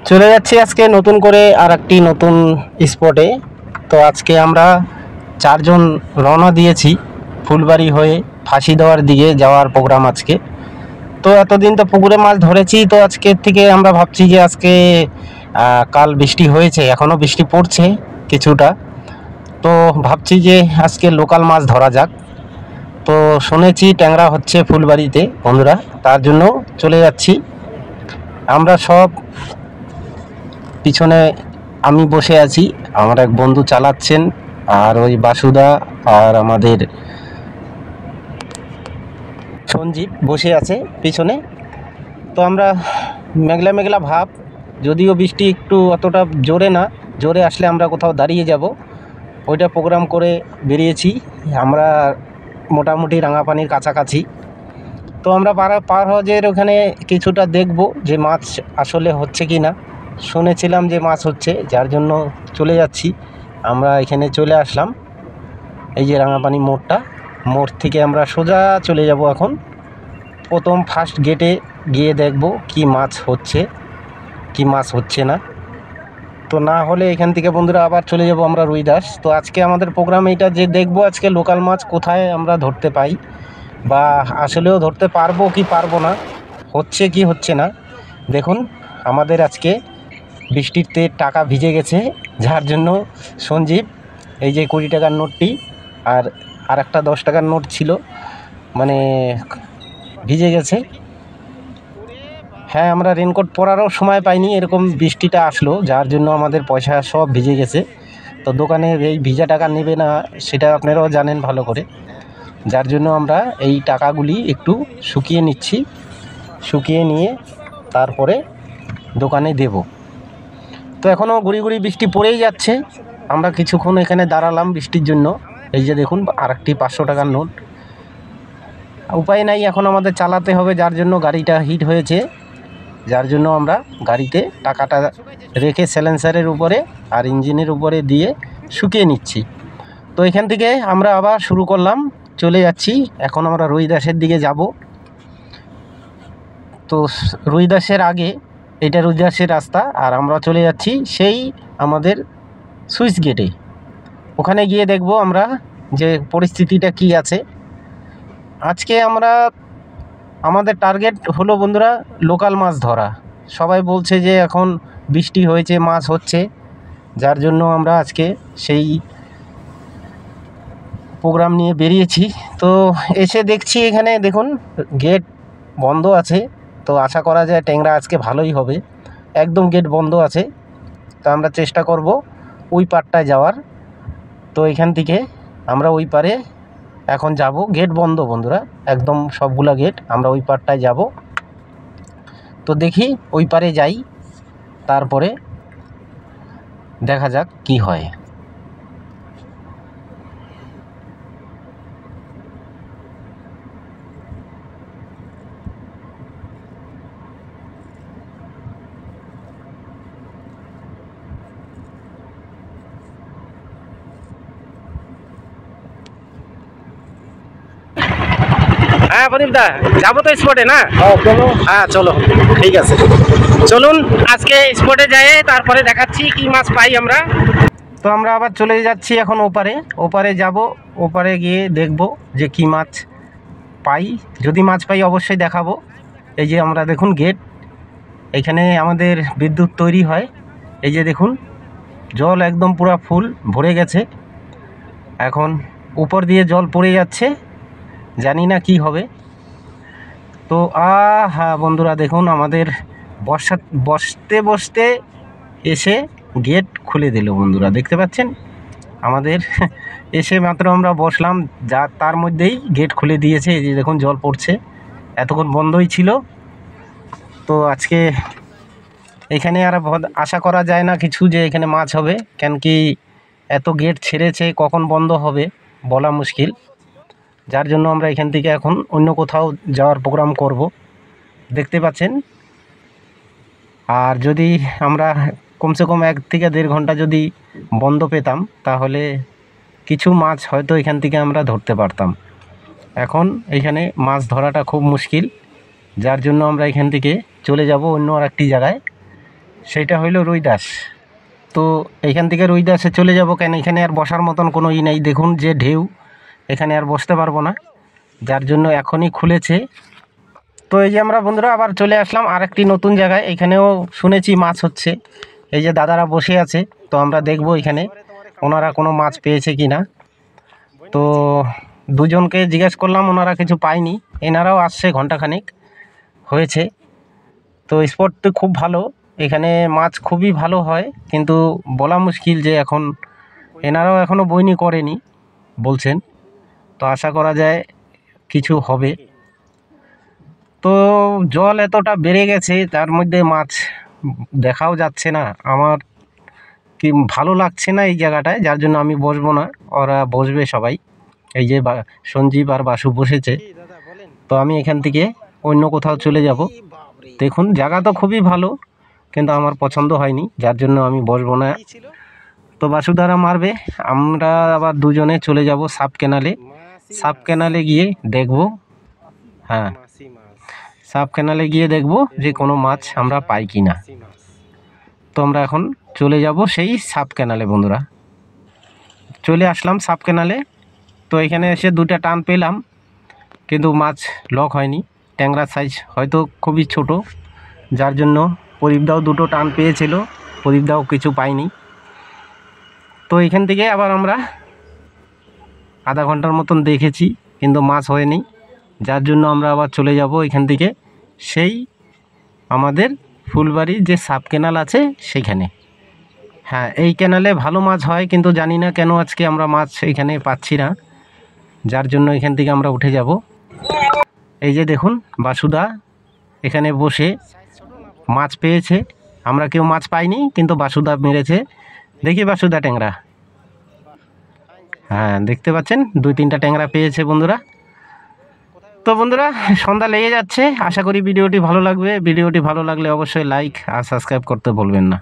চলে যাচ্ছি আজকে নতুন করে আর একটি নতুন স্পটে। তো আজকে আমরা চারজন রওনা দিয়েছি ফুলবাড়ি হয়ে ফাঁসি দেওয়ার দিকে যাওয়ার প্রোগ্রাম আজকে। তো এতদিন তো পুকুরে মাছ ধরেছি, তো আজকের থেকে আমরা ভাবছি যে আজকে কাল বৃষ্টি হয়েছে, এখনও বৃষ্টি পড়ছে কিছুটা, তো ভাবছি যে আজকে লোকাল মাছ ধরা যাক। তো শুনেছি ট্যাংরা হচ্ছে ফুলবাড়িতে বন্ধুরা, তার জন্য চলে যাচ্ছি আমরা সব। পিছনে আমি বসে আছি, আমার এক বন্ধু চালাচ্ছেন, আর ওই বাসুদা আর আমাদের সঞ্জীব বসে আছে পিছনে। তো আমরা মেঘলা মেঘলা ভাব, যদিও বৃষ্টি একটু অতটা জোরে না, জোরে আসলে আমরা কোথাও দাঁড়িয়ে যাব, ওইটা প্রোগ্রাম করে বেরিয়েছি আমরা মোটামুটি রাঙাপানির কাছাকাছি। তো আমরা পার হাউজের ওখানে কিছুটা দেখব যে মাছ আসলে হচ্ছে কি না। শুনেছিলাম যে মাছ হচ্ছে, যার জন্য চলে যাচ্ছি আমরা। এখানে চলে আসলাম, এই যে রাঙাপানি মোড় থেকে আমরা সোজা চলে যাব এখন। প্রথম ফার্স্ট গেটে গিয়ে দেখব কি মাছ হচ্ছে কি মাছ হচ্ছে না। তো না হলে এখান থেকে বন্ধুরা আবার চলে যাব আমরা রুইদাস। তো আজকে আমাদের প্রোগ্রাম এইটা যে দেখব আজকে লোকাল মাছ কোথায় আমরা ধরতে পাই, বা আসলেও ধরতে পারবো কি পারবো না, হচ্ছে কি হচ্ছে না। দেখুন আমাদের আজকে বৃষ্টিতে টাকা ভিজে গেছে, যার জন্য সঞ্জীব এই যে 20 টাকার নোটটি আর একটা 10 টাকার নোট ছিল, মানে ভিজে গেছে। হ্যাঁ, আমরা রেনকোট পরারও সময় পাইনি, এরকম বৃষ্টিটা আসলো, যার জন্য আমাদের পয়সা সব ভিজে গেছে। তো দোকানে এই ভিজা টাকা নেবে না, সেটা আপনারাও জানেন ভালো করে, যার জন্য আমরা এই টাকাগুলি একটু শুকিয়ে নিচ্ছি, শুকিয়ে নিয়ে তারপরে দোকানে দেব। তো এখনও গুড়ি গুড়ি বৃষ্টি পড়েই যাচ্ছে, আমরা কিছুক্ষণ এখানে দাঁড়ালাম বৃষ্টির জন্য। এই যে দেখুন আরেকটি 500 টাকার নোট। উপায় নাই, এখন আমাদের চালাতে হবে, যার জন্য গাড়িটা হিট হয়েছে, যার জন্য আমরা গাড়িতে টাকাটা রেখে সাইলেন্সারের উপরে আর ইঞ্জিনের উপরে দিয়ে শুকিয়ে নিচ্ছি। তো এখান থেকে আমরা আবার শুরু করলাম, চলে যাচ্ছি এখন আমরা রুইদাসের দিকে যাব। তো রুইদাসের আগে এটা রুইদাসের রাস্তা, আর আমরা চলে যাচ্ছি সেই আমাদের সুইচ গেটে। ওখানে গিয়ে দেখব আমরা যে পরিস্থিতিটা কি আছে। আজকে আমাদের টার্গেট হলো বন্ধুরা লোকাল মাছ ধরা। সবাই বলছে যে এখন বৃষ্টি হয়েছে, মাছ হচ্ছে, যার জন্য আমরা আজকে সেই প্রোগ্রাম নিয়ে বেরিয়েছি। তো এসে দেখছি এখানে দেখুন গেট বন্ধ আছে, তো আশা করা যায় ট্যাংরা আজকে ভালোই হবে। একদম গেট বন্ধ আছে, তো আমরা চেষ্টা করব ওই পারটায় যাওয়ার। তো এখান থেকে আমরা ওই পারে এখন যাব, গেট বন্ধ বন্ধুরা, একদম সবগুলা গেট, আমরা ওই পারটায় যাব। তো দেখি ওই পারে যাই, তারপরে দেখা যাক কি হয়। হ্যাঁ প্রদীপদা, যাবো তো স্পটে না? হ্যাঁ চলো, ঠিক আছে, চলুন আজকে স্পটে যাই, তারপরে দেখাচ্ছি কি মাছ পাই আমরা। তো আমরা আবার চলে যাচ্ছি এখন ওপারে যাব, ওপারে গিয়ে দেখব যে কি মাছ পাই। যদি মাছ পাই অবশ্যই দেখাবো। এই যে আমরা দেখুন গেট, এখানে আমাদের বিদ্যুৎ তৈরি হয়। এই যে দেখুন জল একদম পুরো ফুল ভরে গেছে, এখন উপর দিয়ে জল পড়ে যাচ্ছে, জানি না কি হবে। তো হ্যাঁ বন্ধুরা দেখুন আমাদের বসতে বসতে এসে গেট খুলে দিল বন্ধুরা, দেখতে পাচ্ছেন আমাদের এসে মাত্র আমরা বসলাম, যা তার মধ্যেই গেট খুলে দিয়েছে। এই যে দেখুন জল পড়ছে, এতক্ষণ বন্ধই ছিল। তো আজকে এখানে আর আশা করা যায় না কিছু যে এখানে মাছ হবে, কেন কি এত গেট ছেড়েছে, কখন বন্ধ হবে বলা মুশকিল। যার জন্য আমরা এখান থেকে এখন অন্য কোথাও যাওয়ার প্রোগ্রাম করব, দেখতে পাচ্ছেন। আর যদি আমরা কমসে কম 1 থেকে 1.5 ঘন্টা যদি বন্ধ পেতাম, তাহলে কিছু মাছ হয়তো এখান থেকে আমরা ধরতে পারতাম। এখন এখানে মাছ ধরাটা খুব মুশকিল, যার জন্য আমরা এখান থেকে চলে যাব অন্য আরেকটি জায়গায়। সেইটা হইল রুইদাস। তো এইখান থেকে রুইদাসে চলে যাব, কেন এখানে আর বসার মতন কোনো নেই। দেখুন যে ঢেউ, এখানে আর বসতে পারবো না, যার জন্য এখনই খুলেছে। তো এই যে আমরা বন্ধুরা আবার চলে আসলাম আরেকটি নতুন জায়গায়। এখানেও শুনেছি মাছ হচ্ছে। এই যে দাদারা বসে আছে, তো আমরা দেখব এখানে ওনারা কোনো মাছ পেয়েছে কি না। তো দুজনকে জিজ্ঞেস করলাম, ওনারা কিছু পায়নি। এনারাও আসছে, ঘন্টাখানিক হয়েছে। তো স্পটটি খুব ভালো, এখানে মাছ খুবই ভালো হয়, কিন্তু বলা মুশকিল যে এখন এনারাও এখনও বইনি করেনি বলছেন। তো আশা করা যায় কিছু হবে। তো জল এতটা বেড়ে গেছে, তার মধ্যে মাছ দেখাও যাচ্ছে না। আমার কি ভালো লাগছে না এই জায়গাটায়, যার জন্য আমি বসবো না, ওরা বসবে সবাই। এই যে সঞ্জীব আর বাসু বসেছে। তো আমি এখান থেকে অন্য কোথাও চলে যাব। দেখুন জায়গা তো খুবই ভালো, কিন্তু আমার পছন্দ হয়নি, যার জন্য আমি বসবো না। তো বাসুদারা মারবে, আমরা আবার দুজনে চলে যাব সাব ক্যানালে। সাব ক্যানালে গিয়ে দেখব, হ্যাঁ সাব ক্যানালে গিয়ে দেখব যে কোনো মাছ আমরা পাই কি না। তো আমরা এখন চলে যাব সেই সাব ক্যানালে। বন্ধুরা চলে আসলাম সাব ক্যানালে। তো এখানে এসে দুটা টান পেলাম, কিন্তু মাছ লক হয়নি। ট্যাংরা সাইজ হয়তো খুবই ছোট, যার জন্য প্রদীপদাও দুটো টান পেয়েছিল, প্রদীপদাও কিছু পায়নি। তো এখান থেকে আবার আমরা আধা ঘন্টার মতন দেখেছি, কিন্তু মাছ হয়নি, যার জন্য আমরা আবার চলে যাব এখান থেকে সেই আমাদের ফুলবাড়ির যে সাব ক্যানাল আছে সেইখানে। হ্যাঁ এই ক্যানালে ভালো মাছ হয়, কিন্তু জানি না কেন আজকে আমরা মাছ এখানে পাচ্ছি না, যার জন্য এখান থেকে আমরা উঠে যাব। এই যে দেখুন বাসুদা এখানে বসে মাছ পেয়েছে, আমরা কেউ মাছ পাইনি, কিন্তু বাসুদা মেরেছে। দেখি বাসুদা ট্যাংরা, হ্যাঁ দেখতে পাচ্ছেন 2-3টা ট্যাংরা পেয়েছে বন্ধুরা। তো বন্ধুরা সন্ধ্যা লেগে যাচ্ছে, আশা করি ভিডিওটি ভালো লাগবে। ভিডিওটি ভালো লাগলে অবশ্যই লাইক আর সাবস্ক্রাইব করতে ভুলবেন না।